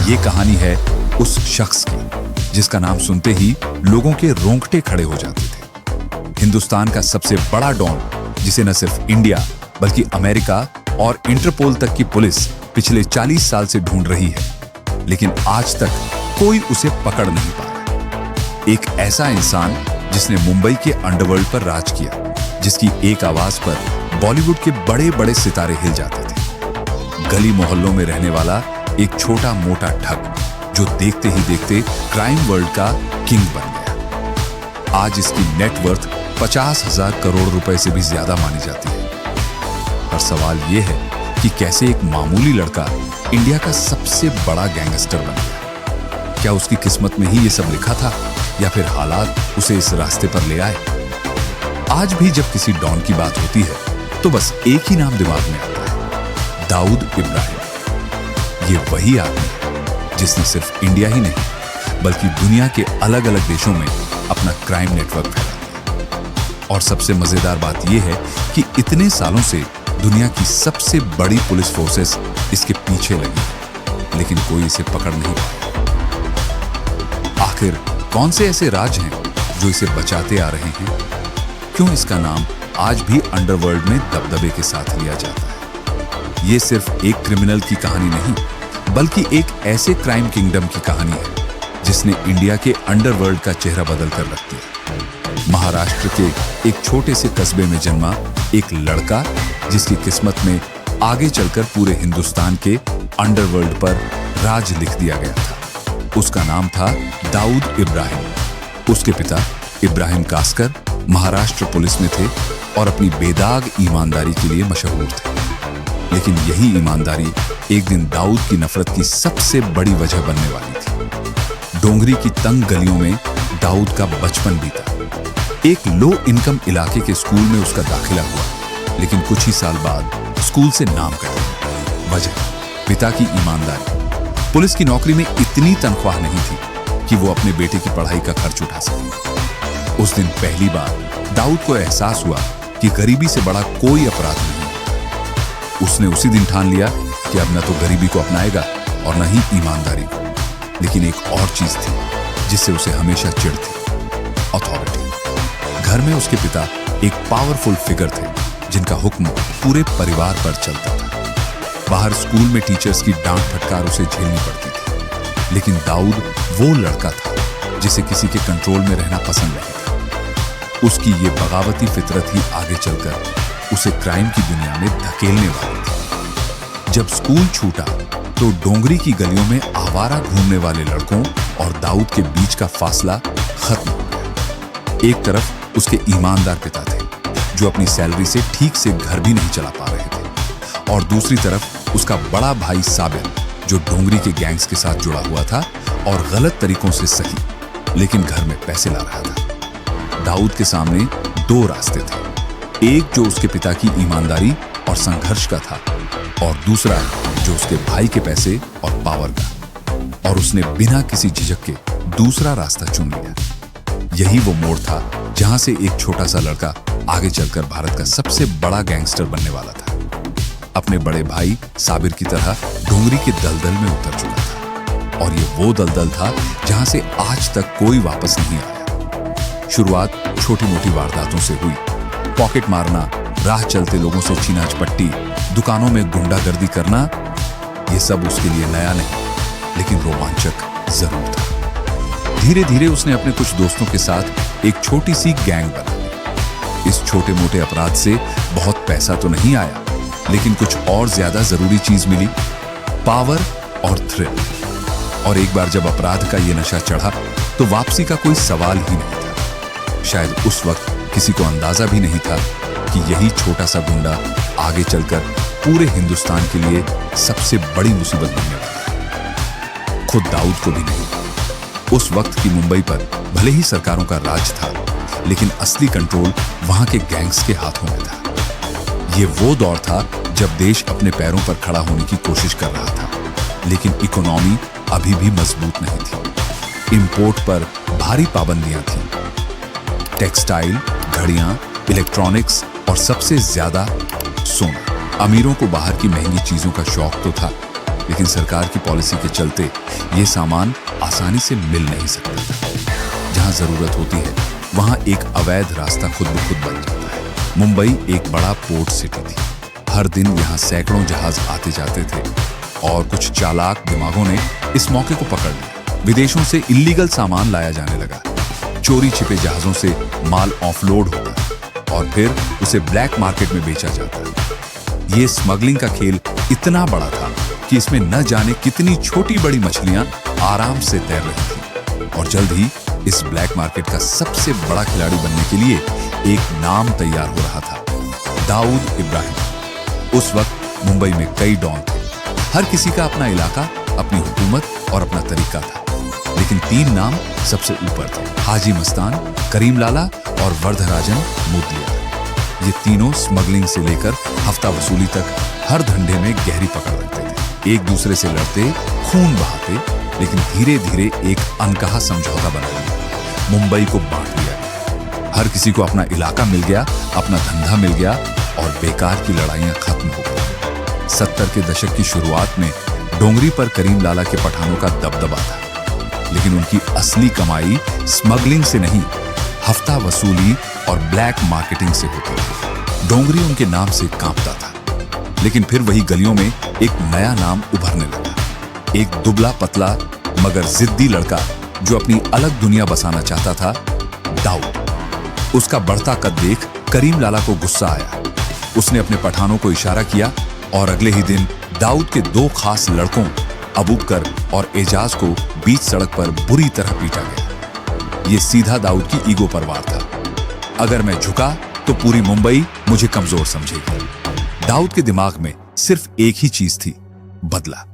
ये कहानी है उस शख्स की जिसका नाम सुनते ही लोगों के रोंगटे खड़े हो जाते थे। हिंदुस्तान का सबसे बड़ा डॉन, जिसे न सिर्फ इंडिया बल्कि अमेरिका और इंटरपोल तक की पुलिस पिछले 40 साल से ढूंढ रही है, लेकिन आज तक कोई उसे पकड़ नहीं पाया। एक ऐसा इंसान जिसने मुंबई के अंडरवर्ल्ड पर राज किया, जिसकी एक आवाज पर बॉलीवुड के बड़े बड़े सितारे हिल जाते थे। गली मोहल्लों में रहने वाला एक छोटा मोटा ठग जो देखते ही देखते क्राइम वर्ल्ड का किंग बन गया। आज इसकी नेटवर्थ 50,000 करोड़ रुपए से भी ज्यादा मानी जाती है। और सवाल यह है कि कैसे एक मामूली लड़का इंडिया का सबसे बड़ा गैंगस्टर बन गया। क्या उसकी किस्मत में ही ये सब लिखा था या फिर हालात उसे इस रास्ते पर ले आए? आज भी जब किसी डॉन की बात होती है तो बस एक ही नाम दिमाग में आता है, दाऊद इब्राहिम। ये वही आदमी है जिसने सिर्फ इंडिया ही नहीं बल्कि दुनिया के अलग अलग देशों में अपना क्राइम नेटवर्क फैला दिया। और सबसे मजेदार बात यह है कि इतने सालों से दुनिया की सबसे बड़ी पुलिस फोर्सेस इसके पीछे लगी, लेकिन कोई इसे पकड़ नहीं पाया। आखिर कौन से ऐसे राज हैं जो इसे बचाते आ रहे हैं? क्यों इसका नाम आज भी अंडरवर्ल्ड में दबदबे के साथ लिया जाता है? ये सिर्फ एक क्रिमिनल की कहानी नहीं, बल्कि एक ऐसे क्राइम किंगडम की कहानी है जिसने इंडिया के अंडरवर्ल्ड का चेहरा बदल कर रख दिया। महाराष्ट्र के एक छोटे से कस्बे में जन्मा एक लड़का जिसकी किस्मत में आगे चलकर पूरे हिंदुस्तान के अंडरवर्ल्ड पर राज लिख दिया गया था। उसका नाम था दाऊद इब्राहिम। उसके पिता इब्राहिम कास्कर महाराष्ट्र पुलिस में थे और अपनी बेदाग ईमानदारी के लिए मशहूर थे। लेकिन यही ईमानदारी एक दिन दाऊद की नफरत की सबसे बड़ी वजह बनने वाली थी। डोंगरी की तंग गलियों में दाऊद का बचपन बीता। एक लो इनकम इलाके के स्कूल में उसका दाखिला हुआ, लेकिन कुछ ही साल बाद स्कूल से नाम कटा। वजह पिता की ईमानदारी। पुलिस की नौकरी में इतनी तनख्वाह नहीं थी कि वो अपने बेटे की पढ़ाई का खर्च उठा सके। उस दिन पहली बार दाऊद को एहसास हुआ कि गरीबी से बड़ा कोई अपराध नहीं। उसने उसी दिन ठान लिया कि अब न तो गरीबी को अपनाएगा और न ही ईमानदारी को। लेकिन एक और चीज थी जिससे उसे हमेशा चिढ़ थी, अथॉरिटी। घर में उसके पिता एक पावरफुल फिगर थे जिनका हुक्म पूरे परिवार पर चलता था। बाहर स्कूल में टीचर्स की डांट फटकार उसे झेलनी पड़ती थी, लेकिन दाऊद वो लड़का था जिसे किसी के कंट्रोल में रहना पसंद नहीं था। उसकी ये बगावती फितरत ही आगे चलकर उसे क्राइम की दुनिया में धकेलने वाली थी। जब स्कूल छूटा तो डोंगरी की गलियों में आवारा घूमने वाले लड़कों और दाऊद के बीच का फासला खत्म हो गया। एक तरफ उसके ईमानदार पिता थे जो अपनी सैलरी से ठीक से घर भी नहीं चला पा रहे थे, और दूसरी तरफ उसका बड़ा भाई साबिर जो डोंगरी के गैंग्स के साथ जुड़ा हुआ था और गलत तरीकों से सही लेकिन घर में पैसे ला रहा था। दाऊद के सामने दो रास्ते थे, एक जो उसके पिता की ईमानदारी और संघर्ष का था, और दूसरा जो उसके भाई के पैसे और पावर का। और उसने बिना किसी झिझक के दूसरा रास्ता चुन लिया। यही वो मोड़ था जहां से एक छोटा सा लड़का आगे चलकर भारत का सबसे बड़ा गैंगस्टर बनने वाला था। अपने बड़े भाई साबिर की तरह डोंगरी के दलदल में उतर चुका था, और ये वो दलदल था जहां से आज तक कोई वापस नहीं आया। शुरुआत छोटी मोटी वारदातों से हुई, पॉकेट मारना, राह चलते लोगों से छीना झपट्टी, दुकानों में गुंडागर्दी करना। ये सब उसके लिए नया नहीं, लेकिन रोमांचक जरूर था। धीरे धीरे उसने अपने कुछ दोस्तों के साथ एक छोटी सी गैंग बना ली। इस छोटे मोटे अपराध से बहुत पैसा तो नहीं आया, लेकिन कुछ और ज्यादा जरूरी चीज मिली, पावर और थ्रिल। और एक बार जब अपराध का ये नशा चढ़ा तो वापसी का कोई सवाल ही नहीं था। शायद उस वक्त किसी को अंदाजा भी नहीं था कि यही छोटा सा गुंडा आगे चलकर पूरे हिंदुस्तान के लिए सबसे बड़ी मुसीबत बनने वाला है। खुद दाऊद को भी नहीं। उस वक्त की मुंबई पर भले ही सरकारों का राज था, लेकिन असली कंट्रोल वहां के गैंग्स के हाथों में था। ये वो दौर था जब देश अपने पैरों पर खड़ा होने की कोशिश कर रहा था, लेकिन इकोनॉमी अभी भी मजबूत नहीं थी। इंपोर्ट पर भारी पाबंदियां थीं। टेक्सटाइल, घड़ियां, इलेक्ट्रॉनिक्स और सबसे ज्यादा सोना। अमीरों को बाहर की महंगी चीजों का शौक तो था, लेकिन सरकार की पॉलिसी के चलते ये सामान आसानी से मिल नहीं सकता था। जहां जरूरत होती है वहां एक अवैध रास्ता खुद ब खुद बन जाता है। मुंबई एक बड़ा पोर्ट सिटी थी। हर दिन यहाँ सैकड़ों जहाज आते जाते थे और कुछ चालाक दिमागों ने इस मौके को पकड़ लिया। विदेशों से इल्लीगल सामान लाया जाने लगा। चोरी छिपे जहाजों से माल ऑफलोड होता और फिर उसे ब्लैक मार्केट में बेचा जाता। ये स्मगलिंग का खेल इतना बड़ा था कि इसमें न जाने कितनी छोटी बड़ी मछलियां आराम से तैर रही थी और जल्द ही इस ब्लैक मार्केट का सबसे बड़ा खिलाड़ी बनने के लिए एक नाम तैयार हो रहा था, दाऊद इब्राहिम। उस वक्त मुंबई में कई डॉन थे। हर किसी का अपना इलाका, अपनी हुकूमत और अपना तरीका था, लेकिन 3 नाम सबसे ऊपर थे, हाजी मस्तान, करीम लाला और वर्धराजन मुदलियार। ये तीनों स्मगलिंग से लेकर हफ्ता वसूली तक हर धंधे में गहरी पकड़ रखते थे। एक दूसरे से लड़ते, खून बहाते, लेकिन धीरे धीरे एक अनकहा समझौता बना लिया। मुंबई को बांट दिया गया। हर किसी को अपना इलाका मिल गया, अपना धंधा मिल गया और बेकार की लड़ाइयां खत्म हो गई। 70 के दशक की शुरुआत में डोंगरी पर करीम लाला के पठानों का दबदबा था, लेकिन उनकी असली कमाई स्मगलिंग से नहीं, हफ्ता वसूली और ब्लैक मार्केटिंग से होती थी। डोंगरी उनके नाम से कांपता था, लेकिन फिर वही गलियों में एक नया नाम उभरने लगा। एक दुबला पतला मगर जिद्दी लड़का जो अपनी अलग दुनिया बसाना चाहता था, दाऊद। उसका बढ़ता कद देख करीम लाला को गुस्सा आया। उसने अपने पठानों को इशारा किया और अगले ही दिन दाऊद के 2 खास लड़कों अबूबकर और एजाज को बीच सड़क पर बुरी तरह पीटा गया। ये सीधा दाऊद की ईगो पर वार था। अगर मैं झुका तो पूरी मुंबई मुझे कमजोर समझेगी। दाऊद के दिमाग में सिर्फ एक ही चीज थी, बदला।